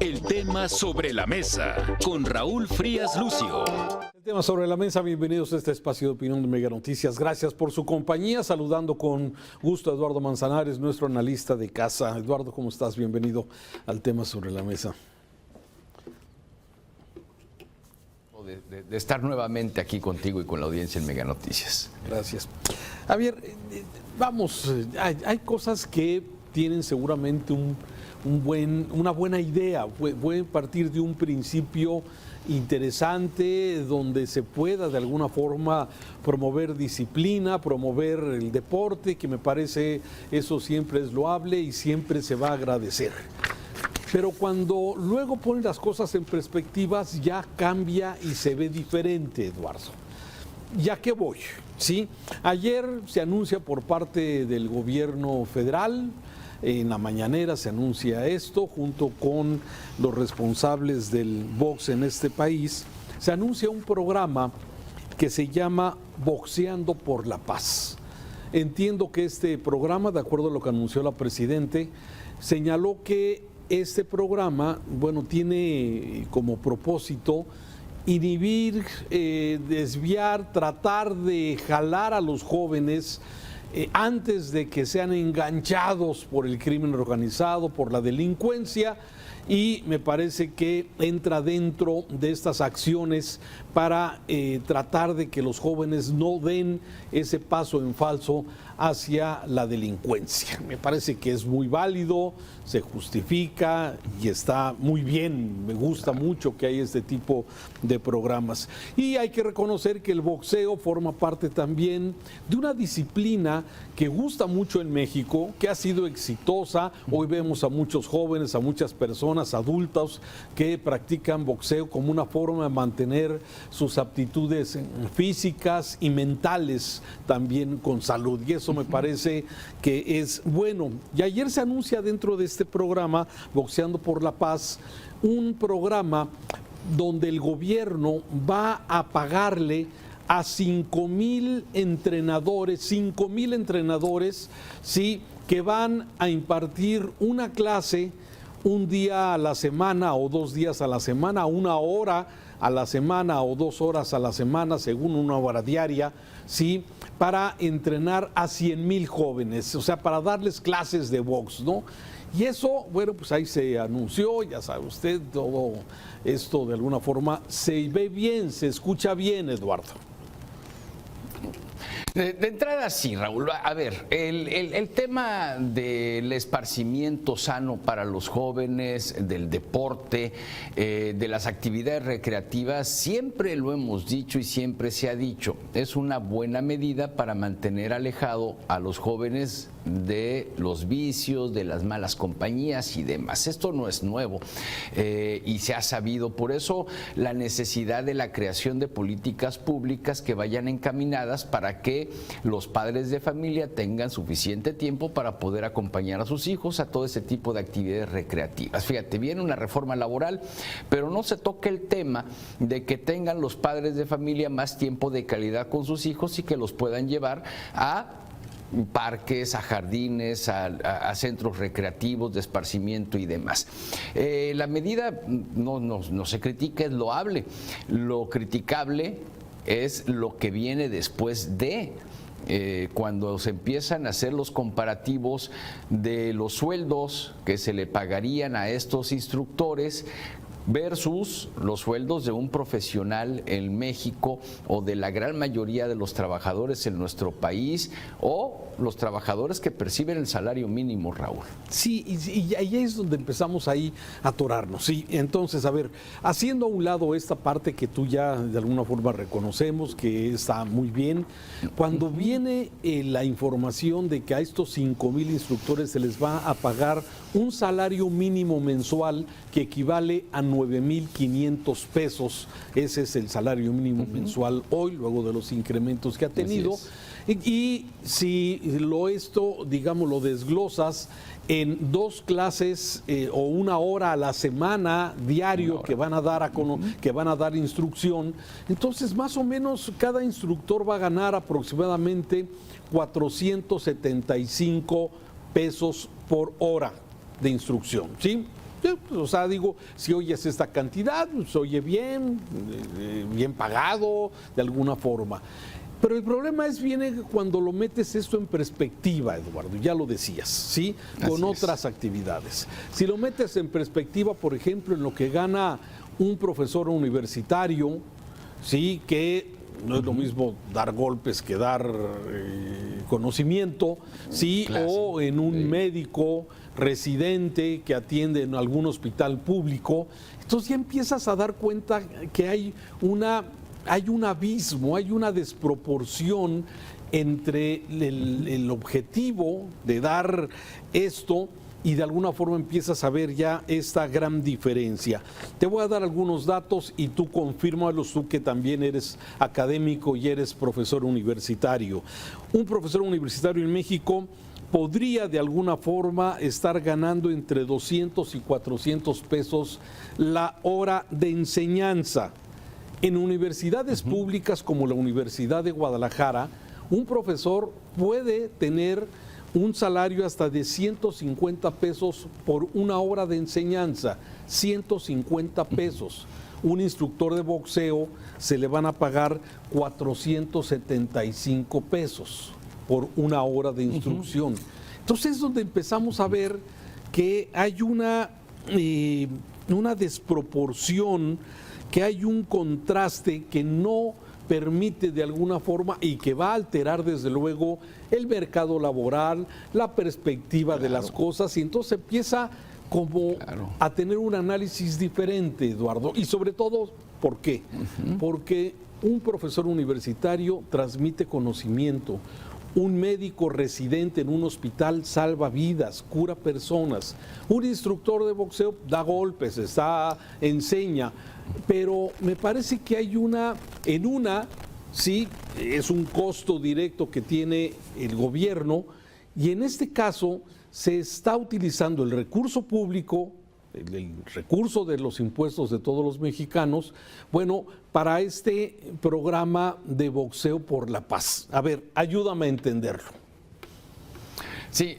El tema sobre la mesa con Raúl Frías Lucio. El tema sobre la mesa, bienvenidos a este espacio de opinión de Mega Noticias. Gracias por su compañía, saludando con gusto a Eduardo Manzanares, nuestro analista de casa. Eduardo, ¿cómo estás? Bienvenido al tema sobre la mesa. De estar nuevamente aquí contigo y con la audiencia en Mega Noticias. Gracias. Javier, vamos, hay cosas que tienen seguramente una buena idea, pueden partir de un principio interesante donde se pueda de alguna forma promover disciplina, promover el deporte, que me parece eso siempre es loable y siempre se va a agradecer. Pero cuando luego ponen las cosas en perspectivas ya cambia y se ve diferente, Eduardo. ¿Y a qué voy? ¿Sí? Ayer se anuncia por parte del gobierno federal, en la mañanera se anuncia esto, junto con los responsables del box en este país, se anuncia un programa que se llama Boxeando por la Paz. Entiendo que este programa, de acuerdo a lo que anunció la Presidente, señaló que este programa, bueno, tiene como propósito inhibir, desviar, tratar de jalar a los jóvenes antes de que sean enganchados por el crimen organizado, por la delincuencia, y me parece que entra dentro de estas acciones para tratar de que los jóvenes no den ese paso en falso hacia la delincuencia. Me parece que es muy válido, se justifica y está muy bien. Me gusta mucho que hay este tipo de programas. Y hay que reconocer que el boxeo forma parte también de una disciplina que gusta mucho en México, que ha sido exitosa. Hoy vemos a muchos jóvenes, a muchas personas adultas que practican boxeo como una forma de mantener sus aptitudes físicas y mentales también con salud. Y eso me parece que es bueno. Y ayer se anuncia dentro de este programa, Boxeando por la Paz, un programa donde el gobierno va a pagarle a 5,000 entrenadores, ¿sí?, que van a impartir una clase un día a la semana o 2 días a la semana, 1 hora a la semana o 2 horas a la semana, según una hora diaria, ¿sí?, para entrenar a 100,000 jóvenes, o sea, para darles clases de box, ¿no? Y eso, bueno, pues ahí se anunció, ya sabe usted, todo esto de alguna forma se ve bien, se escucha bien, Eduardo. De entrada sí, Raúl. A ver, el tema del esparcimiento sano para los jóvenes, del deporte, de las actividades recreativas, siempre lo hemos dicho y siempre se ha dicho. Es una buena medida para mantener alejado a los jóvenes de los vicios, de las malas compañías y demás. Esto no es nuevo y se ha sabido. Por eso la necesidad de la creación de políticas públicas que vayan encaminadas para que los padres de familia tengan suficiente tiempo para poder acompañar a sus hijos a todo ese tipo de actividades recreativas. Fíjate, viene una reforma laboral, pero no se toca el tema de que tengan los padres de familia más tiempo de calidad con sus hijos y que los puedan llevar a parques, a jardines, a centros recreativos de esparcimiento y demás. La medida no se critica, es loable. Lo criticable es lo que viene después de cuando se empiezan a hacer los comparativos de los sueldos que se le pagarían a estos instructores versus los sueldos de un profesional en México o de la gran mayoría de los trabajadores en nuestro país o los trabajadores que perciben el salario mínimo, Raúl. Sí, y ahí es donde empezamos ahí a atorarnos. Sí, entonces, a ver, haciendo a un lado esta parte que tú ya de alguna forma reconocemos que está muy bien, cuando viene la información de que a estos 5,000 instructores se les va a pagar un salario mínimo mensual que equivale a 9,500 pesos, ese es el salario mínimo mensual hoy, luego de los incrementos que ha tenido. Y si digamos, lo desglosas en 2 clases o 1 hora a la semana diario que van a dar que van a dar instrucción, entonces más o menos cada instructor va a ganar aproximadamente 475 pesos por hora de instrucción, ¿sí? O sea, digo, si oyes esta cantidad, se oye bien, bien pagado, de alguna forma. Pero el problema viene cuando lo metes esto en perspectiva, Eduardo, ya lo decías, ¿sí? Con otras actividades. Si lo metes en perspectiva, por ejemplo, en lo que gana un profesor universitario, ¿sí? Que no es lo mismo dar golpes que dar conocimiento, ¿sí? O en un médico residente que atiende en algún hospital público. Entonces ya empiezas a dar cuenta que hay un abismo, hay una desproporción entre el objetivo de dar esto y de alguna forma empiezas a ver ya esta gran diferencia. Te voy a dar algunos datos y tú confírmalos, tú que también eres académico y eres profesor universitario. Un profesor universitario en México podría de alguna forma estar ganando entre 200 y 400 pesos la hora de enseñanza. En universidades públicas como la Universidad de Guadalajara, un profesor puede tener un salario hasta de 150 pesos por una hora de enseñanza, 150 pesos. Un instructor de boxeo se le van a pagar 475 pesos por una hora de instrucción. Entonces es donde empezamos a ver que hay una desproporción, que hay un contraste que no permite de alguna forma y que va a alterar desde luego el mercado laboral, la perspectiva de las cosas, y entonces empieza como a tener un análisis diferente, Eduardo. Y sobre todo, ¿por qué? Porque un profesor universitario transmite conocimiento. Un médico residente en un hospital salva vidas, cura personas. Un instructor de boxeo da golpes, enseña. Pero me parece que hay sí, es un costo directo que tiene el gobierno, y en este caso se está utilizando el recurso público, el recurso de los impuestos de todos los mexicanos, bueno, para este programa de boxeo por la paz. A ver, ayúdame a entenderlo. Sí,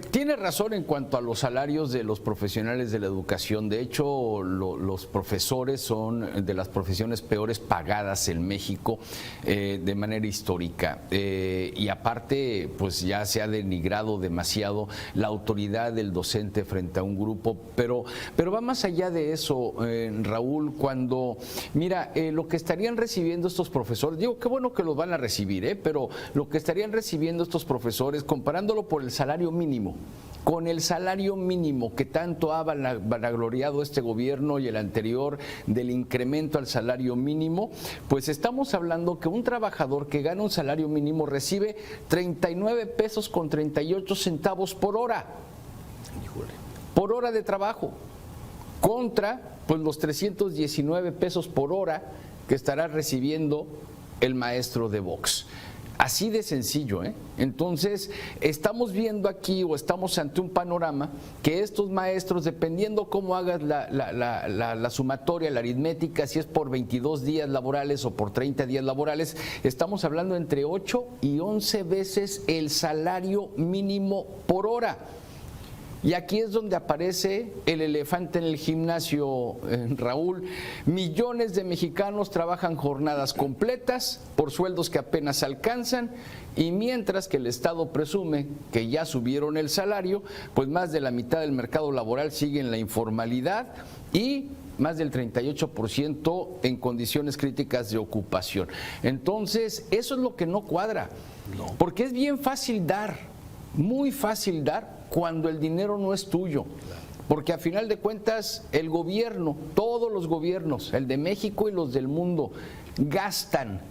tiene razón en cuanto a los salarios de los profesionales de la educación. De hecho, los profesores son de las profesiones peores pagadas en México de manera histórica. Y aparte, pues ya se ha denigrado demasiado la autoridad del docente frente a un grupo. Pero va más allá de eso, Raúl, cuando, mira, lo que estarían recibiendo estos profesores, digo, qué bueno que los van a recibir, pero lo que estarían recibiendo estos profesores, comparándolo por el salario mínimo, con el salario mínimo que tanto ha vanagloriado este gobierno y el anterior del incremento al salario mínimo, pues estamos hablando que un trabajador que gana un salario mínimo recibe 39 pesos con 38 centavos por hora. Por hora de trabajo, contra pues los 319 pesos por hora que estará recibiendo el maestro de box. Así de sencillo, ¿eh? Entonces, estamos viendo aquí o estamos ante un panorama que estos maestros, dependiendo cómo hagas la sumatoria, la aritmética, si es por 22 días laborales o por 30 días laborales, estamos hablando entre 8 y 11 veces el salario mínimo por hora. Y aquí es donde aparece el elefante en el gimnasio, Raúl. Millones de mexicanos trabajan jornadas completas por sueldos que apenas alcanzan, y mientras que el Estado presume que ya subieron el salario, pues más de la mitad del mercado laboral sigue en la informalidad y más del 38% en condiciones críticas de ocupación. Entonces, eso es lo que no cuadra, porque es bien fácil dar, muy fácil dar, cuando el dinero no es tuyo, porque a final de cuentas el gobierno, todos los gobiernos, el de México y los del mundo, gastan,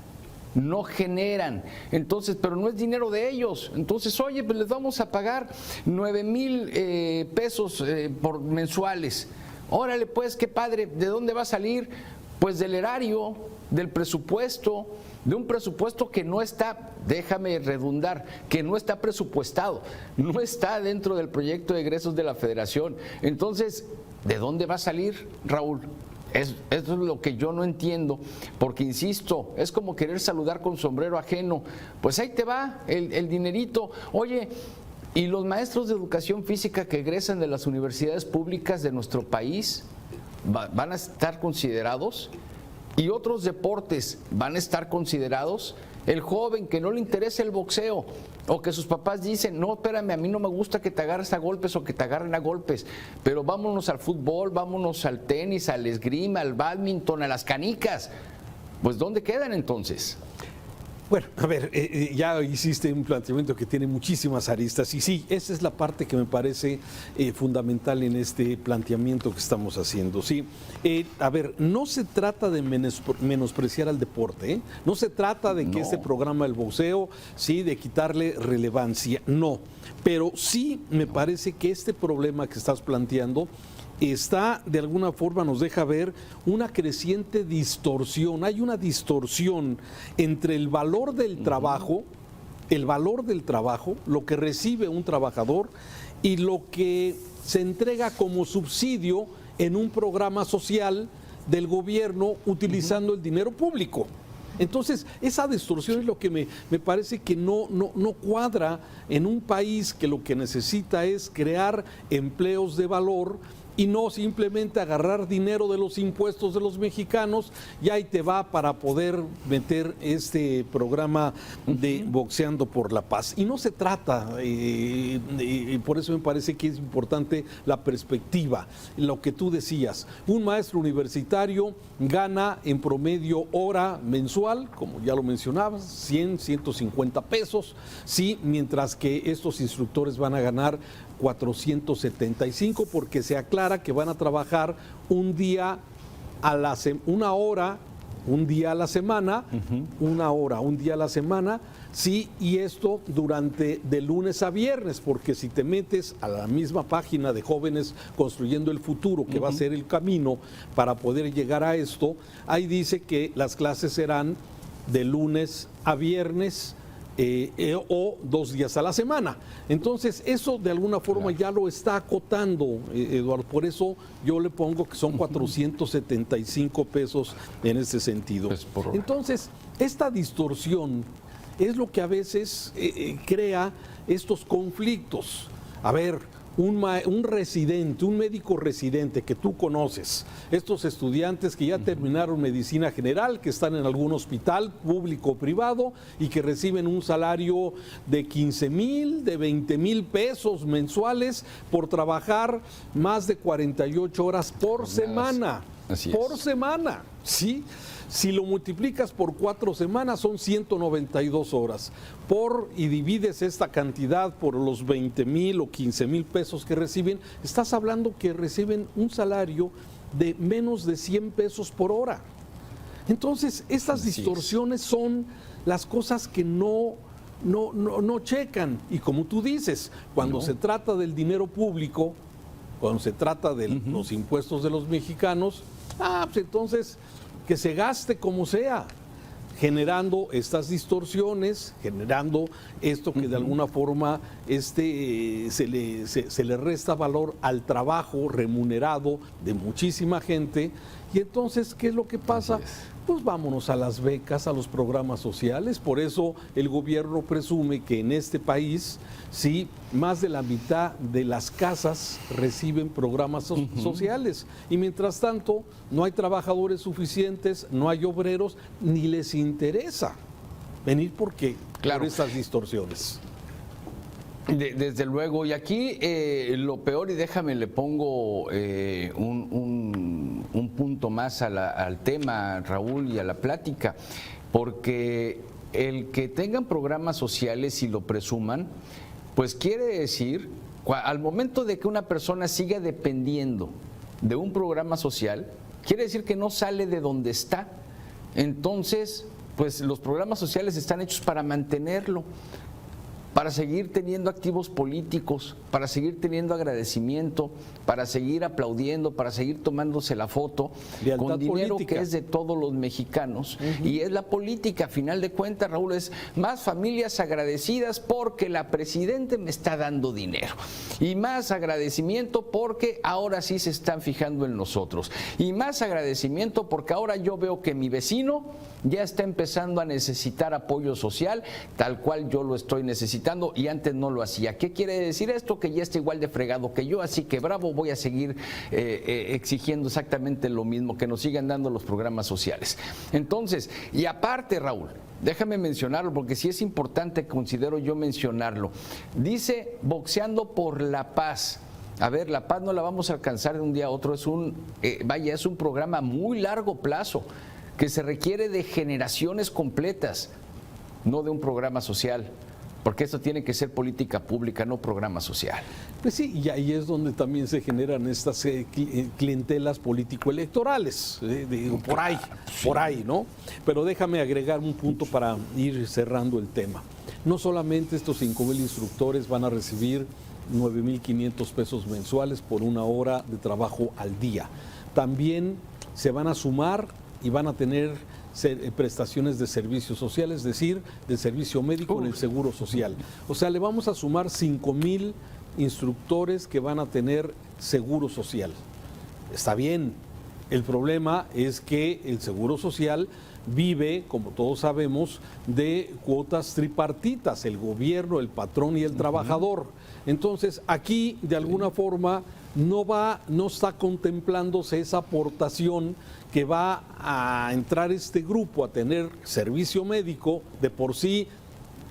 no generan. Entonces, pero no es dinero de ellos. Entonces, oye, pues les vamos a pagar 9,000 pesos por mensuales. Órale, pues, qué padre. ¿De dónde va a salir? Pues del erario, del presupuesto, de un presupuesto que no está, déjame redundar, que no está presupuestado, no está dentro del proyecto de egresos de la Federación. Entonces, ¿de dónde va a salir, Raúl? Eso es lo que yo no entiendo, porque insisto, es como querer saludar con sombrero ajeno. Pues ahí te va el dinerito. Oye, ¿Y los maestros de educación física que egresan de las universidades públicas de nuestro país van a estar considerados? ¿Y otros deportes van a estar considerados? El joven que no le interesa el boxeo o que sus papás dicen, no, espérame, a mí no me gusta que te agarres a golpes o que te agarren a golpes, pero vámonos al fútbol, vámonos al tenis, al esgrima, al bádminton, a las canicas. Pues ¿dónde quedan entonces? Bueno, a ver, ya hiciste un planteamiento que tiene muchísimas aristas y sí, esa es la parte que me parece fundamental en este planteamiento que estamos haciendo. Sí, a ver, no se trata de menospreciar al deporte, ¿eh? No se trata de que este programa del boxeo, sí, de quitarle relevancia, no, pero sí me parece que este problema que estás planteando está, de alguna forma, nos deja ver una creciente distorsión. Hay una distorsión entre el valor del trabajo, lo que recibe un trabajador y lo que se entrega como subsidio en un programa social del gobierno utilizando el dinero público. Entonces, esa distorsión es lo que me parece que no cuadra en un país que lo que necesita es crear empleos de valor y no simplemente agarrar dinero de los impuestos de los mexicanos y ahí te va para poder meter este programa de Boxeando por la Paz. Y no se trata, y por eso me parece que es importante la perspectiva, lo que tú decías. Un maestro universitario gana en promedio hora mensual, como ya lo mencionabas, 100, 150 pesos, sí, mientras que estos instructores van a ganar 475 porque se aclara que van a trabajar un día a la una hora, un día a la semana, un día a la semana, sí, y esto durante de lunes a viernes, porque si te metes a la misma página de Jóvenes Construyendo el Futuro, que va a ser el camino para poder llegar a esto, ahí dice que las clases serán de lunes a viernes, o 2 días a la semana. Entonces, eso de alguna forma ya lo está acotando, Eduardo. Por eso yo le pongo que son 475 pesos en ese sentido. Entonces, esta distorsión es lo que a veces crea estos conflictos. A ver, un residente, un médico residente que tú conoces, estos estudiantes que ya terminaron medicina general, que están en algún hospital público o privado y que reciben un salario de 15,000, de 20,000 pesos mensuales por trabajar más de 48 horas por semana. Por semana, ¿sí? Si lo multiplicas por 4 semanas son 192 horas. Y divides esta cantidad por los 20,000 o 15,000 pesos que reciben, estás hablando que reciben un salario de menos de 100 pesos por hora. Entonces, estas distorsiones son las cosas que no checan. Y como tú dices, cuando se trata del dinero público, cuando se trata de los impuestos de los mexicanos, pues entonces que se gaste como sea, generando estas distorsiones, generando esto que de alguna forma se le resta valor al trabajo remunerado de muchísima gente. Y entonces, ¿qué es lo que pasa? Pues vámonos a las becas, a los programas sociales. Por eso el gobierno presume que en este país, sí, más de la mitad de las casas reciben programas sociales. Y mientras tanto, no hay trabajadores suficientes, no hay obreros, ni les interesa venir porque por estas distorsiones. Desde luego, y aquí lo peor, y déjame le pongo un punto más al tema, Raúl, y a la plática, porque el que tengan programas sociales y lo presuman, pues quiere decir, al momento de que una persona siga dependiendo de un programa social, quiere decir que no sale de donde está. Entonces, pues los programas sociales están hechos para mantenerlo, para seguir teniendo activos políticos, para seguir teniendo agradecimiento, para seguir aplaudiendo, para seguir tomándose la foto, lealtad con dinero política que es de todos los mexicanos. Y es la política, a final de cuentas, Raúl, es más familias agradecidas porque la presidenta me está dando dinero, y más agradecimiento porque ahora sí se están fijando en nosotros, y más agradecimiento porque ahora yo veo que mi vecino ya está empezando a necesitar apoyo social, tal cual yo lo estoy necesitando necesitando y antes no lo hacía. ¿Qué quiere decir esto? Que ya está igual de fregado que yo, así que bravo, voy a seguir exigiendo exactamente lo mismo, que nos sigan dando los programas sociales. Entonces, y aparte, Raúl, déjame mencionarlo porque sí es importante, considero yo mencionarlo. Dice Boxeando por la Paz. A ver, la paz no la vamos a alcanzar de un día a otro, es un programa a muy largo plazo que se requiere de generaciones completas, no de un programa social, porque esto tiene que ser política pública, no programa social. Pues sí, y ahí es donde también se generan estas clientelas político-electorales, digo, por ahí, ¿no? Pero déjame agregar un punto para ir cerrando el tema. No solamente estos 5,000 instructores van a recibir 9,500 pesos mensuales por una hora de trabajo al día. También se van a sumar y van a tener prestaciones de servicio social, es decir, de servicio médico en el Seguro Social. O sea, le vamos a sumar 5,000 instructores que van a tener Seguro Social. Está bien. El problema es que el Seguro Social vive, como todos sabemos, de cuotas tripartitas, el gobierno, el patrón y el trabajador. Entonces, aquí, de alguna forma, no está contemplándose esa aportación que va a entrar este grupo a tener servicio médico de por sí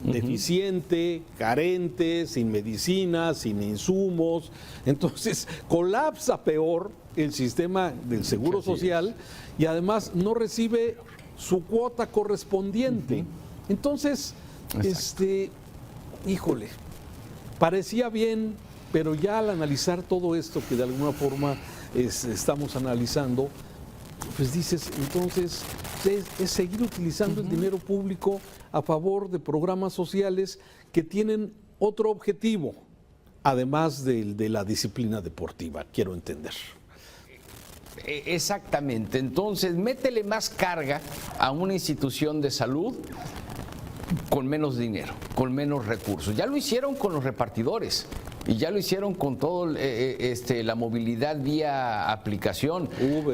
deficiente, carente, sin medicinas, sin insumos. Entonces, colapsa peor el sistema del Seguro Social y además no recibe su cuota correspondiente. Entonces, híjole, parecía bien, pero ya al analizar todo esto que de alguna forma estamos analizando, pues dices, entonces es seguir utilizando el dinero público a favor de programas sociales que tienen otro objetivo, además de la disciplina deportiva, quiero entender. Exactamente, entonces métele más carga a una institución de salud con menos dinero, con menos recursos. Ya lo hicieron con los repartidores y ya lo hicieron con todo la movilidad vía aplicación.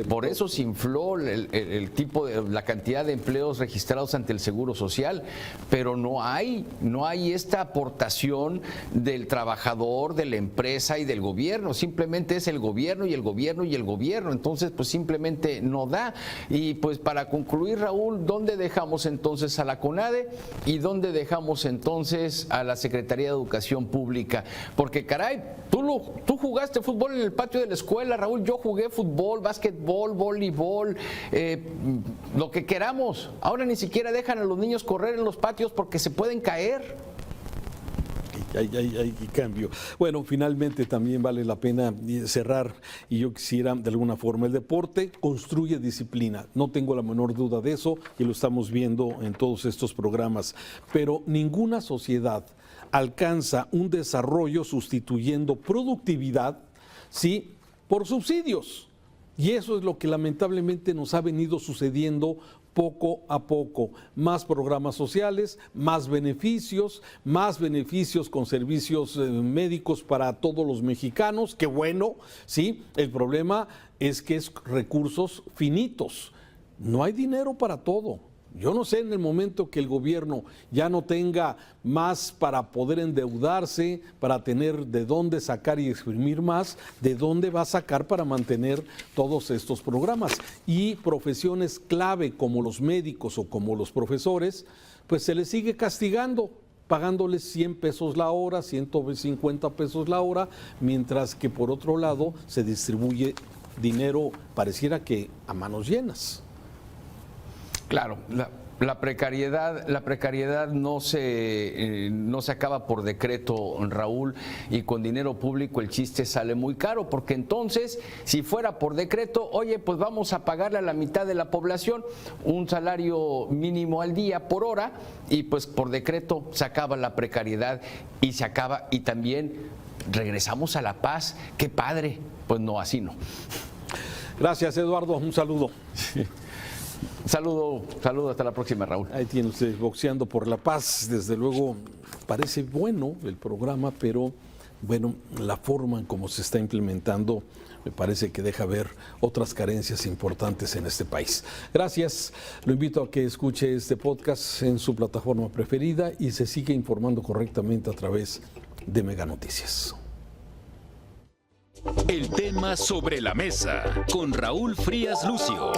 Por eso se infló la cantidad de empleos registrados ante el Seguro Social, pero no hay esta aportación del trabajador, de la empresa y del gobierno. Simplemente es el gobierno y el gobierno y el gobierno. Entonces, pues simplemente no da. Y pues para concluir, Raúl, ¿dónde dejamos entonces a la CONADE y dónde dejamos entonces a la Secretaría de Educación Pública? Porque caray, tú jugaste fútbol en el patio de la escuela, Raúl, yo jugué fútbol, básquetbol, voleibol, lo que queramos. Ahora ni siquiera dejan a los niños correr en los patios porque se pueden caer. Hay cambio. Bueno, finalmente también vale la pena cerrar y yo quisiera de alguna forma, el deporte construye disciplina, no tengo la menor duda de eso y lo estamos viendo en todos estos programas, pero ninguna sociedad alcanza un desarrollo sustituyendo productividad, ¿sí?, por subsidios. Y eso es lo que lamentablemente nos ha venido sucediendo poco a poco. Más programas sociales, más beneficios con servicios médicos para todos los mexicanos. Qué bueno, ¿sí? El problema es que es recursos finitos. No hay dinero para todo. Yo no sé, en el momento que el gobierno ya no tenga más para poder endeudarse, para tener de dónde sacar y exprimir más, ¿de dónde va a sacar para mantener todos estos programas? Y profesiones clave como los médicos o como los profesores, pues se les sigue castigando, pagándoles 100 pesos la hora, 150 pesos la hora, mientras que por otro lado se distribuye dinero, pareciera que a manos llenas. Claro, la precariedad no se acaba por decreto, Raúl, y con dinero público el chiste sale muy caro, porque entonces, si fuera por decreto, oye, pues vamos a pagarle a la mitad de la población un salario mínimo al día por hora, y pues por decreto se acaba la precariedad y se acaba, y también regresamos a la paz. ¡Qué padre! Pues no, así no. Gracias, Eduardo, un saludo. Saludo, hasta la próxima, Raúl. Ahí tiene usted Boxeando por la Paz. Desde luego parece bueno el programa, pero bueno, la forma en cómo se está implementando me parece que deja ver otras carencias importantes en este país. Gracias, lo invito a que escuche este podcast en su plataforma preferida y se siga informando correctamente a través de Mega Noticias. El tema sobre la mesa con Raúl Frías Lucio.